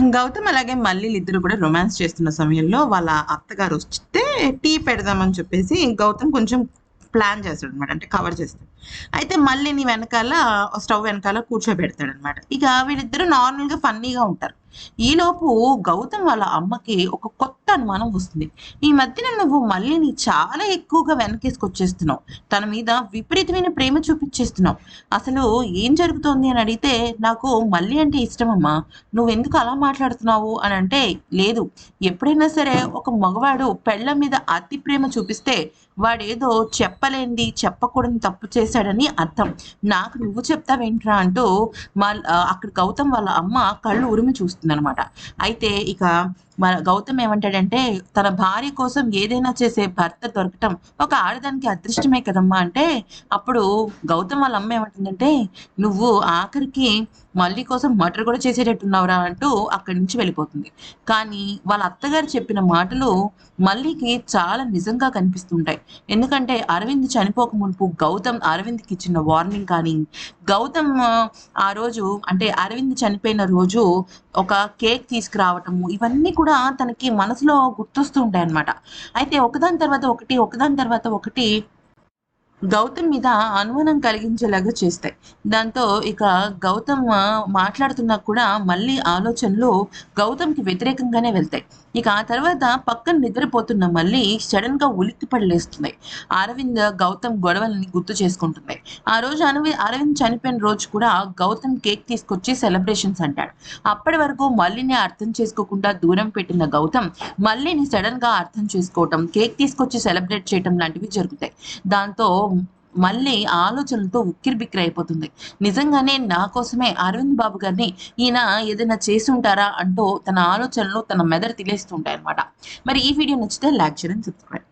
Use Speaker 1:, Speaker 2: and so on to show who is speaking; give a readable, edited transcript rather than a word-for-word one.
Speaker 1: గౌతమ్ అలాగే మల్లీలిద్దరూ కూడా రొమాన్స్ చేస్తున్న సమయంలో వాళ్ళ అత్తగారు వస్తే టీ పెడదామని చెప్పేసి గౌతమ్ కొంచెం ప్లాన్ చేస్తాడనమాట. అంటే కవర్ చేస్తాడు. అయితే మల్లిని వెనకాల స్టవ్ వెనకాల కూర్చోబెడతాడనమాట. ఇక వీళ్ళిద్దరూ నార్మల్‌గా ఫన్నీగా ఉంటారు. ఈలోపు గౌతమ్ వాళ్ళ అమ్మకి ఒక కొత్త అనుమానం వస్తుంది. ఈ మధ్యన నువ్వు మల్లిని చాలా ఎక్కువగా వెనకేసుకొచ్చేస్తున్నావు. తన మీద విపరీతమైన ప్రేమ చూపిచ్చేస్తున్నావు. అసలు ఏం జరుగుతోంది అని అడిగితే, నాకు మల్లి అంటే ఇష్టమమ్మా. నువ్వెందుకు అలా మాట్లాడుతున్నావు అని అంటే, లేదు ఎప్పుడైనా సరే ఒక మగవాడు పెళ్ళాం మీద అతి ప్రేమ చూపిస్తే వాడేదో చెప్పలేనిది చెప్పకూడని తప్పు చేశాడని అర్థం. నాకు నువ్వు చెప్తావేంట్రా అంటూ అక్కడ గౌతమ్ వాళ్ళ అమ్మ కళ్ళు ఉరిమి చూస్తుందనమాట. అయితే ఇక గౌతమ్ ఏమంటాడంటే, తన భార్య కోసం ఏదైనా చేసే భర్త దొరకటం ఒక ఆడదానికి అదృష్టమే కదమ్మా అంటే, అప్పుడు గౌతమ్ వాళ్ళ అమ్మ ఏమంటుందంటే, నువ్వు ఆఖరికి మల్లి కోసం మర్డర్ కూడా చేసేటట్టున్నావురా అంటూ అక్కడి నుంచి వెళ్ళిపోతుంది. కానీ వాళ్ళ అత్తగారు చెప్పిన మాటలు మల్లికి చాలా నిజంగా కనిపిస్తుంటాయి. ఎందుకంటే అరవింద్ చనిపోక మునుపు గౌతమ్ అరవింద్‌కి ఇచ్చిన వార్నింగ్ కానీ, గౌతమ్ ఆ రోజు అంటే అరవింద్ చనిపోయిన రోజు ఒక కేక్ తీసుకురావటము, ఇవన్నీ కూడా తనకి మనసులో గుర్తొస్తూ ఉంటాయన్నమాట. అయితే ఒకదాని తర్వాత ఒకటి, ఒకదాని తర్వాత ఒకటి గౌతమ్ మీద అనుమానం కలిగించేలాగా చేస్తాయి. దాంతో ఇక గౌతమ్ మాట్లాడుతున్నా కూడా మళ్ళీ ఆలోచనలు గౌతమ్‌కి వ్యతిరేకంగానే వెళ్తాయి. ఇక ఆ తర్వాత పక్కన నిద్రపోతున్న మళ్ళీ సడెన్‌గా ఉలిక్కిపడి లేస్తుంది. అరవింద్, గౌతమ్ గొడవలని గుర్తు చేసుకుంటుంది. ఆ రోజు అరవింద్ చనిపోయిన రోజు కూడా గౌతమ్ కేక్ తీసుకొచ్చి సెలబ్రేషన్స్ అంటాడు. అప్పటి వరకు మల్లిని అర్థం చేసుకోకుండా దూరం పెట్టిన గౌతమ్ మల్లిని సడెన్‌గా అర్థం చేసుకోవటం, కేక్ తీసుకొచ్చి సెలబ్రేట్ చేయటం లాంటివి జరుగుతాయి. దాంతో మళ్ళీ ఆలోచనలతో ఉక్కిరిబిక్కిరైపోతుంది. నిజంగానే నా కోసమే అరవింద్ బాబు గారిని ఈయన ఏదైనా చేసుంటారా అంటూ తన ఆలోచనలు తన మెదడు తినేస్తుంటాయన్నమాట. మరి ఈ వీడియో నచ్చితే లైక్ షేర్ అండ్ సబ్స్క్రైబ్.